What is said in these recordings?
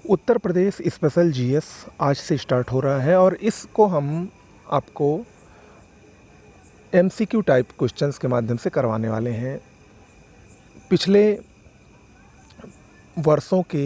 Uttar Pradesh special GS आज से start हो रहा है और इसको हम आपको एमसीक्यू टाइप क्वेश्चंस के माध्यम से करवाने वाले हैं। पिछले वर्षों के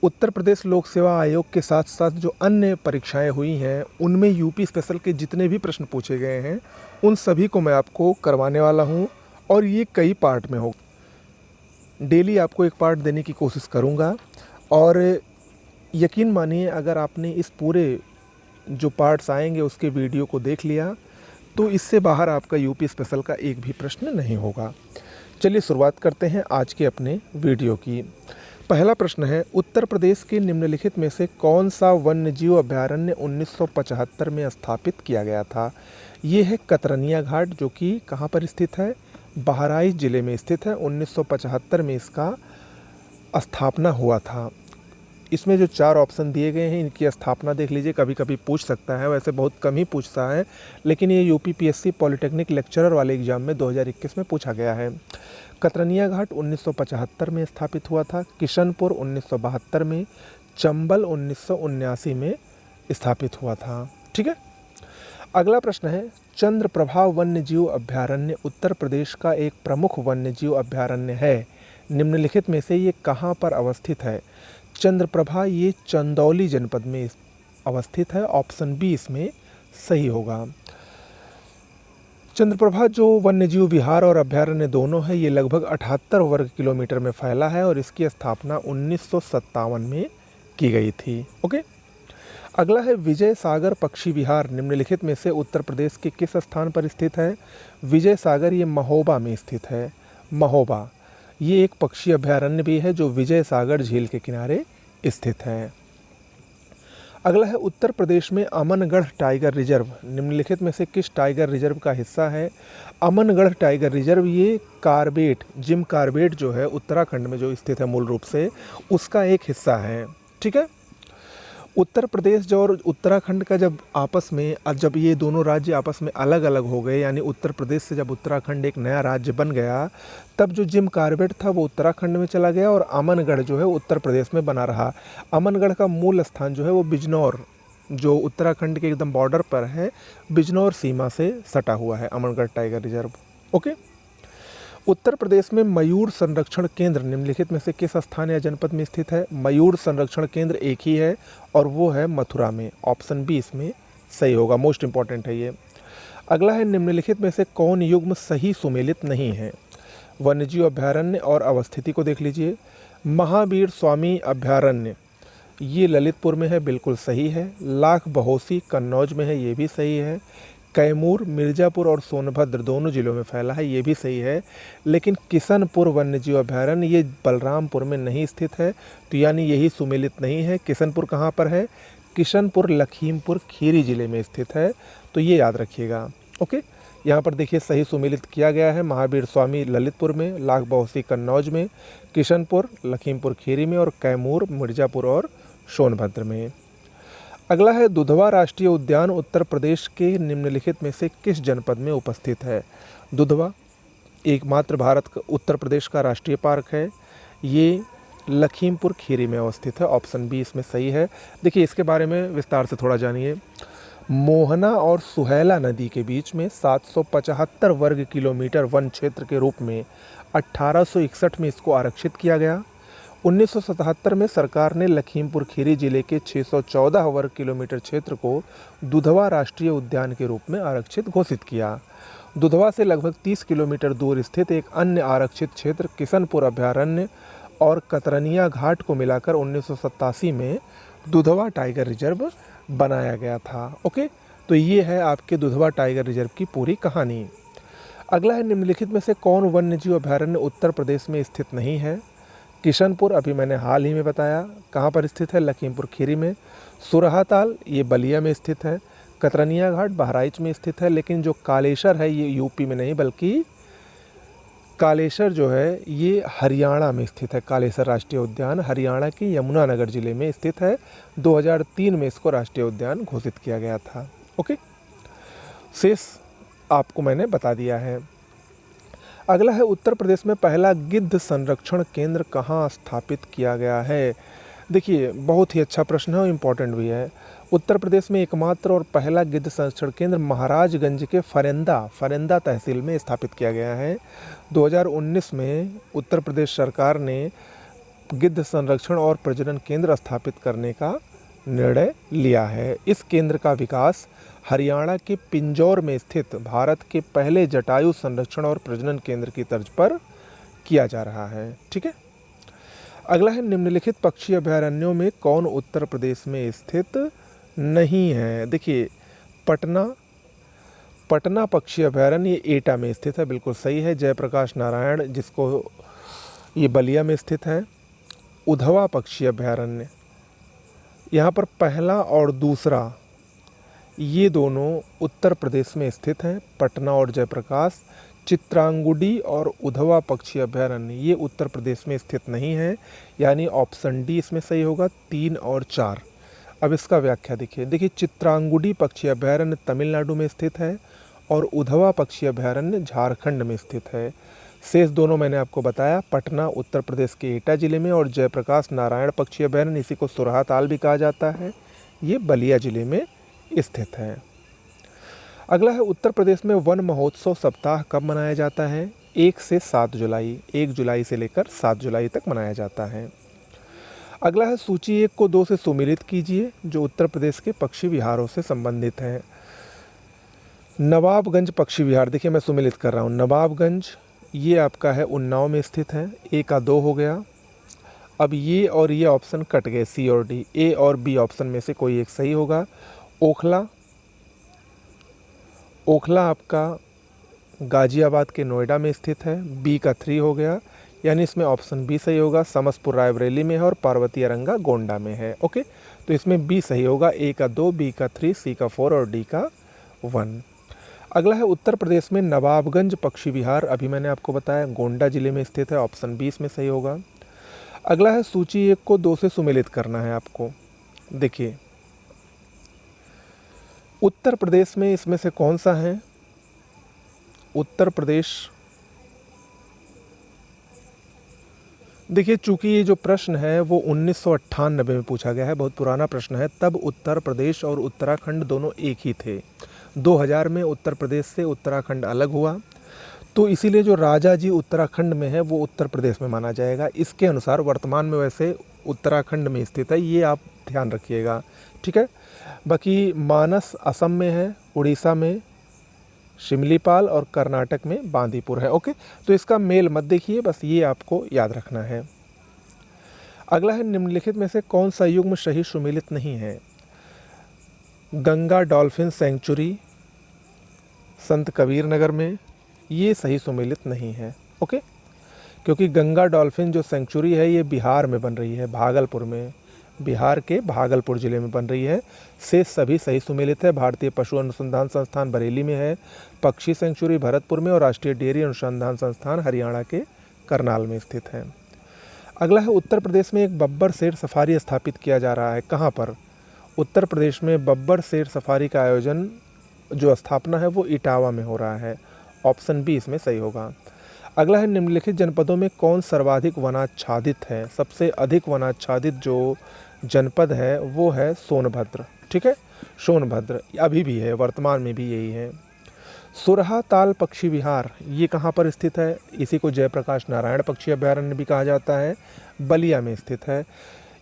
उत्तर प्रदेश लोक सेवा आयोग के साथ साथ जो अन्य परीक्षाएं हुई हैं उनमें यूपी स्पेशल के जितने भी प्रश्न पूछे गए हैं उन सभी को मैं आपको करवाने वाला हूं और ये कई पार्ट में हो। डेली आपको एक पार्ट देने की कोशिश करूंगा और यकीन मानिए अगर आपने इस पूरे जो पार्ट्स आएंगे उसके वीडियो को देख लिया तो इससे बाहर आपका यूपी स्पेशल का एक भी प्रश्न नहीं होगा। चलिए शुरुआत करते हैं आज के अपने वीडियो की। पहला प्रश्न है, उत्तर प्रदेश के निम्नलिखित में से कौन सा वन्यजीव अभयारण्य 1975 में स्थापित किया गया था? ये है कतरनिया घाट, जो कि कहाँ पर स्थित है? बहराइच ज़िले में स्थित है। 1975 में इसका स्थापना हुआ था। इसमें जो 4 ऑप्शन दिए गए हैं इनकी स्थापना देख लीजिए, कभी कभी पूछ सकता है, वैसे बहुत कम ही पूछता है, लेकिन ये यूपीपीएससी पॉलिटेक्निक लेक्चरर वाले एग्जाम में 2021 में पूछा गया है। कतरनिया घाट 1975 में स्थापित हुआ था, किशनपुर 1972 में, चंबल 1979 में स्थापित हुआ था। ठीक है। अगला प्रश्न है, चंद्रप्रभा वन्यजीव अभयारण्य उत्तर प्रदेश का एक प्रमुख वन्यजीव अभयारण्य है। निम्नलिखित में से ये कहाँ पर अवस्थित है? चंद्रप्रभा ये चंदौली जनपद में अवस्थित है। ऑप्शन बी इसमें सही होगा। चंद्रप्रभा जो वन्यजीव विहार और अभयारण्य दोनों है, ये लगभग 78 वर्ग किलोमीटर में फैला है और इसकी स्थापना 1957 में की गई थी। ओके। अगला है, विजय सागर पक्षी विहार निम्नलिखित में से उत्तर प्रदेश के किस स्थान पर स्थित है? विजय सागर ये महोबा में स्थित है। महोबा ये एक पक्षी अभयारण्य भी है जो विजय सागर झील के किनारे स्थित है। अगला है, उत्तर प्रदेश में अमनगढ़ टाइगर रिजर्व निम्नलिखित में से किस टाइगर रिजर्व का हिस्सा है? अमनगढ़ टाइगर रिजर्व ये कार्बेट, जिम कार्बेट जो है उत्तराखंड में जो स्थित है मूल रूप से, उसका एक हिस्सा है। ठीक है। उत्तर प्रदेश और उत्तराखंड का जब ये दोनों राज्य आपस में अलग अलग हो गए, यानी उत्तर प्रदेश से जब उत्तराखंड एक नया राज्य बन गया, तब जो जिम कार्बेट था वो उत्तराखंड में चला गया और अमनगढ़ जो है उत्तर प्रदेश में बना रहा। अमनगढ़ का मूल स्थान जो है वो बिजनौर, जो उत्तराखंड के एकदम बॉर्डर पर है, बिजनौर सीमा से सटा हुआ है Amangarh tiger reserve. Okay. Uttar Pradesh में मयूर संरक्षण केंद्र निम्नलिखित में से किस स्थान या जनपद में स्थित है? मयूर संरक्षण केंद्र एक ही है और वो है मथुरा में। ऑप्शन बी इसमें सही होगा, मोस्ट इंपॉर्टेंट है ये। अगला है, निम्नलिखित में से कौन युग्म सही सुमेलित नहीं है? वन्यजीव अभयारण्य और अवस्थिति को देख लीजिए। महावीर स्वामी अभयारण्य ये ललितपुर में है, बिल्कुल सही है। लाख बहोसी कन्नौज में है, ये भी सही है। कैमूर, मिर्ज़ापुर और सोनभद्र दोनों जिलों में फैला है, ये भी सही है। लेकिन किशनपुर वन्यजीव अभयारण्य ये बलरामपुर में नहीं स्थित है, तो यानी यही सुमेलित नहीं है। किशनपुर कहाँ पर है? किशनपुर लखीमपुर खीरी जिले में स्थित है, तो ये याद रखिएगा। ओके। यहाँ पर देखिए सही सुमेलित किया गया है, महावीर स्वामी ललितपुर में, लाख बहोसी कन्नौज में, किशनपुर लखीमपुर खीरी में और कैमूर, मिर्ज़ापुर और सोनभद्र में। अगला है, दुधवा राष्ट्रीय उद्यान उत्तर प्रदेश के निम्नलिखित में से किस जनपद में उपस्थित है? दुधवा एकमात्र उत्तर प्रदेश का राष्ट्रीय पार्क है, ये लखीमपुर खीरी में अवस्थित है। ऑप्शन बी इसमें सही है। देखिए इसके बारे में विस्तार से थोड़ा जानिए। मोहना और सुहेला नदी के बीच में 775 वर्ग किलोमीटर वन क्षेत्र के रूप में 1861 में इसको आरक्षित किया गया। 1977 में सरकार ने लखीमपुर खीरी जिले के 614 वर्ग किलोमीटर क्षेत्र को दुधवा राष्ट्रीय उद्यान के रूप में आरक्षित घोषित किया। दुधवा से लगभग 30 किलोमीटर दूर स्थित एक अन्य आरक्षित क्षेत्र किशनपुर अभयारण्य और कतरनिया घाट को मिलाकर 1987 में दुधवा टाइगर रिजर्व बनाया गया था। ओके, तो ये है आपके दुधवा टाइगर रिजर्व की पूरी कहानी। अगला है, निम्नलिखित में से कौन वन्यजीव अभयारण्य उत्तर प्रदेश में स्थित नहीं है? किशनपुर अभी मैंने हाल ही में बताया, कहाँ पर स्थित है? लखीमपुर खीरी में। सुरहाताल ये बलिया में स्थित है। कतरनिया घाट बहराइच में स्थित है। लेकिन जो कालेसर है ये यूपी में नहीं, बल्कि कालेसर जो है ये हरियाणा में स्थित है। कालेसर राष्ट्रीय उद्यान हरियाणा के यमुनानगर जिले में स्थित है। 2003 में इसको राष्ट्रीय उद्यान घोषित किया गया था। ओके, शेष आपको मैंने बता दिया है। अगला है, उत्तर प्रदेश में पहला गिद्ध संरक्षण केंद्र कहाँ स्थापित किया गया है? देखिए बहुत ही अच्छा प्रश्न है और इम्पोर्टेंट भी है। उत्तर प्रदेश में एकमात्र और पहला गिद्ध संरक्षण केंद्र महाराजगंज के फरेंदा तहसील में स्थापित किया गया है। 2019 में उत्तर प्रदेश सरकार ने गिद्ध संरक्षण और प्रजनन केंद्र स्थापित करने का निर्णय लिया है। इस केंद्र का विकास हरियाणा के पिंजौर में स्थित भारत के पहले जटायु संरक्षण और प्रजनन केंद्र की तर्ज पर किया जा रहा है। ठीक है। अगला है, निम्नलिखित पक्षी अभयारण्यों में कौन उत्तर प्रदेश में स्थित नहीं है। देखिए पटना पक्षी अभयारण्य ये एटा में स्थित है, बिल्कुल सही है। जयप्रकाश नारायण जिसको ये बलिया में स्थित है। उधवा पक्षी अभयारण्य यहाँ पर पहला और दूसरा ये दोनों उत्तर प्रदेश में स्थित हैं, पटना और जयप्रकाश। चित्रांगुडी और उधवा पक्षी अभयारण्य ये उत्तर प्रदेश में स्थित नहीं है, यानी ऑप्शन डी इसमें सही होगा, 3 और 4। अब इसका व्याख्या देखिए चित्रांगुडी पक्षी अभयारण्य तमिलनाडु में स्थित है और उधवा पक्षी अभयारण्य झारखंड में स्थित है। शेष दोनों मैंने आपको बताया, पटना उत्तर प्रदेश के एटा जिले में और जयप्रकाश नारायण पक्षी अभयारण्य, इसी को सुरहा ताल भी कहा जाता है, ये बलिया जिले में स्थित है। अगला है, उत्तर प्रदेश में वन महोत्सव सप्ताह कब मनाया जाता है। 1 से 7 जुलाई, 1 जुलाई से लेकर 7 जुलाई तक मनाया जाता है। अगला है, सूची 1 को 2 से सुमेलित कीजिए जो उत्तर प्रदेश के पक्षी विहारों से संबंधित है। नवाबगंज पक्षी विहार, देखिए मैं सुमेलित कर रहा हूँ। नवाबगंज ये आपका है उन्नाव में स्थित है, ए का 2 हो गया। अब ये और ये ऑप्शन कट गए, सी और डी, ए और बी ऑप्शन में से कोई एक सही होगा। ओखला आपका गाजियाबाद के नोएडा में स्थित है, बी का 3 हो गया, यानी इसमें ऑप्शन बी सही होगा। समसपुर रायबरेली में है और पार्वती अरंगा गोंडा में है। ओके, तो इसमें बी सही होगा, ए का 2, बी का 3, सी का 4 और डी का 1। अगला है, उत्तर प्रदेश में नवाबगंज पक्षी विहार, अभी मैंने आपको बताया गोंडा जिले में स्थित है, ऑप्शन बी इसमें सही होगा। अगला है, सूची 1 को 2 से सुमेलित करना है आपको। देखिए उत्तर प्रदेश में इसमें से कौन सा है। उत्तर प्रदेश, देखिए चूंकि ये जो प्रश्न है वो 1998 में पूछा गया है, बहुत पुराना प्रश्न है, तब उत्तर प्रदेश और उत्तराखंड दोनों एक ही थे। 2000 में उत्तर प्रदेश से उत्तराखंड अलग हुआ, तो इसीलिए जो राजा जी उत्तराखंड में है वो उत्तर प्रदेश में माना जाएगा। इसके अनुसार वर्तमान में वैसे उत्तराखंड में स्थित है, ये आप ध्यान रखिएगा। ठीक है। बाकी मानस असम में है, उड़ीसा में शिमलीपाल और कर्नाटक में बांदीपुर है। ओके, तो इसका मेल मत देखिए, बस ये आपको याद रखना है। अगला है, निम्नलिखित में से कौन सा युग्म सही सुमेलित नहीं है। गंगा डॉल्फिन सेंचुरी संत कबीर नगर में, ये सही सुमेलित नहीं है। ओके, क्योंकि गंगा डॉल्फिन जो सेंचुरी है ये बिहार में बन रही है, भागलपुर में, बिहार के भागलपुर ज़िले में बन रही है। से सभी सही सुमेलित है। भारतीय पशु अनुसंधान संस्थान बरेली में है, पक्षी सेंचुरी भरतपुर में और राष्ट्रीय डेयरी अनुसंधान संस्थान हरियाणा के करनाल में स्थित है। अगला है, उत्तर प्रदेश में एक बब्बर शेर सफारी स्थापित किया जा रहा है, कहाँ पर। उत्तर प्रदेश में बब्बर शेर सफारी का आयोजन जो स्थापना है वो इटावा में हो रहा है, ऑप्शन बी इसमें सही होगा। अगला है, निम्नलिखित जनपदों में कौन सर्वाधिक वनाच्छादित है। सबसे अधिक वनाच्छादित जो जनपद है वो है सोनभद्र। ठीक है, सोनभद्र अभी भी है, वर्तमान में भी यही है। सुरहा ताल पक्षी विहार ये कहाँ पर स्थित है। इसी को जयप्रकाश नारायण पक्षी अभयारण्य भी कहा जाता है, बलिया में स्थित है।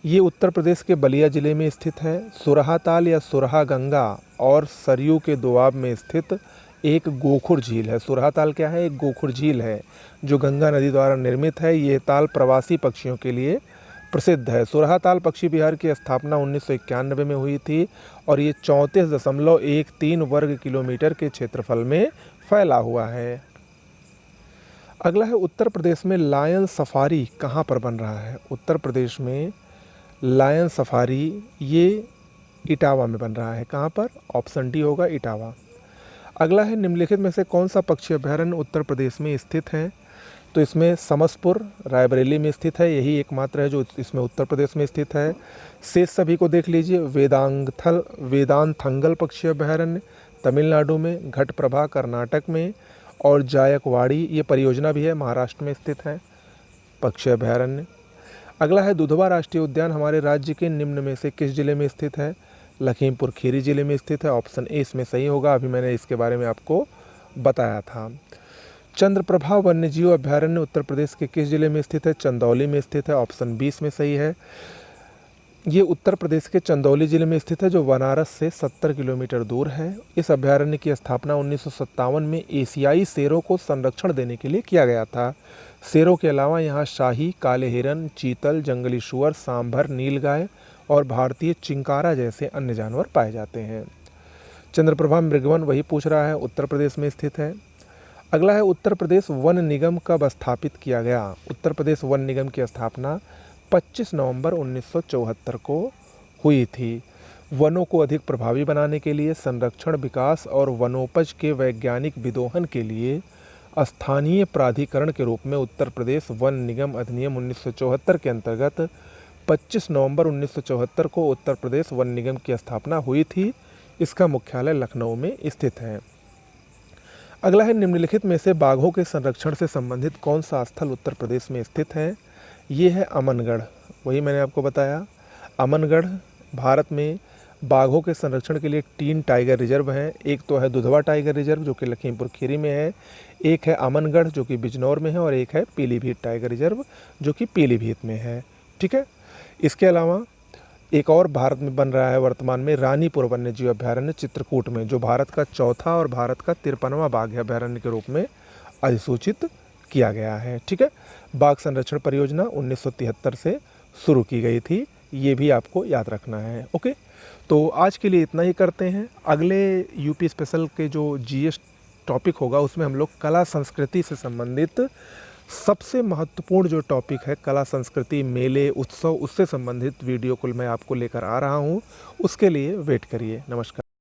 ये उत्तर प्रदेश के बलिया जिले में स्थित है। सुरहा ताल या सुरहा गंगा और सरयू के दोआब में स्थित एक गोखुर झील है। सुरहा ताल क्या है, एक गोखुर झील है जो गंगा नदी द्वारा निर्मित है। ये ताल प्रवासी पक्षियों के लिए प्रसिद्ध है। सुरहा ताल पक्षी विहार की स्थापना 1991 में हुई थी और ये 34.13 वर्ग किलोमीटर के क्षेत्रफल में फैला हुआ है। अगला है, उत्तर प्रदेश में लायन सफारी कहाँ पर बन रहा है। उत्तर प्रदेश में लायन सफारी ये इटावा में बन रहा है, कहाँ पर, ऑप्शन डी होगा, इटावा। अगला है, निम्नलिखित में से कौन सा पक्षी अभयारण्य उत्तर प्रदेश में स्थित है। तो इसमें समसपुर रायबरेली में स्थित है, यही एकमात्र है जो इसमें उत्तर प्रदेश में स्थित है। शेष सभी को देख लीजिए। वेदांथंगल पक्षी अभयारण्य तमिलनाडु में, घटप्रभा कर्नाटक में और जायकवाड़ी ये परियोजना भी है, महाराष्ट्र में स्थित है पक्षी अभयारण्य। अगला है दुधवा राष्ट्रीय उद्यान हमारे राज्य के निम्न में से किस जिले में स्थित है? लखीमपुर खीरी जिले में स्थित है। ऑप्शन ए इसमें सही होगा, अभी मैंने इसके बारे में आपको बताया था। चंद्रप्रभा वन्यजीव अभयारण्य उत्तर प्रदेश के किस जिले में स्थित है? चंदौली में स्थित है। ऑप्शन बी इसमें सही है। ये उत्तर प्रदेश के चंदौली जिले में स्थित है, जो बनारस से 70 किलोमीटर दूर है। इस अभयारण्य की स्थापना 1957 में एशियाई शेरों को संरक्षण देने के लिए किया गया था। शेरों के अलावा यहाँ शाही, काले हिरन, चीतल, जंगली सुअर, सांभर, नीलगाय और भारतीय चिंकारा जैसे अन्य जानवर पाए जाते हैं। चंद्रप्रभा मृगवन वही पूछ रहा है, उत्तर प्रदेश में स्थित है। अगला है उत्तर प्रदेश वन निगम कब स्थापित किया गया? उत्तर प्रदेश वन निगम की स्थापना 25 नवंबर 1974 को हुई थी। वनों को अधिक प्रभावी बनाने के लिए, संरक्षण, विकास और वनोपज के वैज्ञानिक विदोहन के लिए स्थानीय प्राधिकरण के रूप में उत्तर प्रदेश वन निगम अधिनियम 1974 के अंतर्गत 25 नवंबर 1974 को उत्तर प्रदेश वन निगम की स्थापना हुई थी। इसका मुख्यालय लखनऊ में स्थित है। अगला है निम्नलिखित में से बाघों के संरक्षण से संबंधित कौन सा स्थल उत्तर प्रदेश में स्थित है? ये है अमनगढ़। वही मैंने आपको बताया, अमनगढ़ भारत में बाघों के संरक्षण के लिए 3 टाइगर रिजर्व हैं। एक तो है दुधवा टाइगर रिजर्व जो कि लखीमपुर खीरी में है, एक है अमनगढ़ जो कि बिजनौर में है और एक है पीलीभीत टाइगर रिजर्व जो कि पीलीभीत में है। ठीक है। इसके अलावा एक और भारत में बन रहा है वर्तमान में रानीपुर वन्यजीव अभयारण्य चित्रकूट में, जो भारत का चौथा और भारत का 53वां बाघ अभयारण्य के रूप में अधिसूचित किया गया है। ठीक है। बाघ संरक्षण परियोजना 1973 से शुरू की गई थी, ये भी आपको याद रखना है। ओके, तो आज के लिए इतना ही करते हैं। अगले यूपी स्पेशल के जो जीएस टॉपिक होगा उसमें हम लोग कला संस्कृति से संबंधित सबसे महत्वपूर्ण जो टॉपिक है कला संस्कृति, मेले, उत्सव, उससे संबंधित वीडियो को मैं आपको लेकर आ रहा हूँ। उसके लिए वेट करिए। नमस्कार।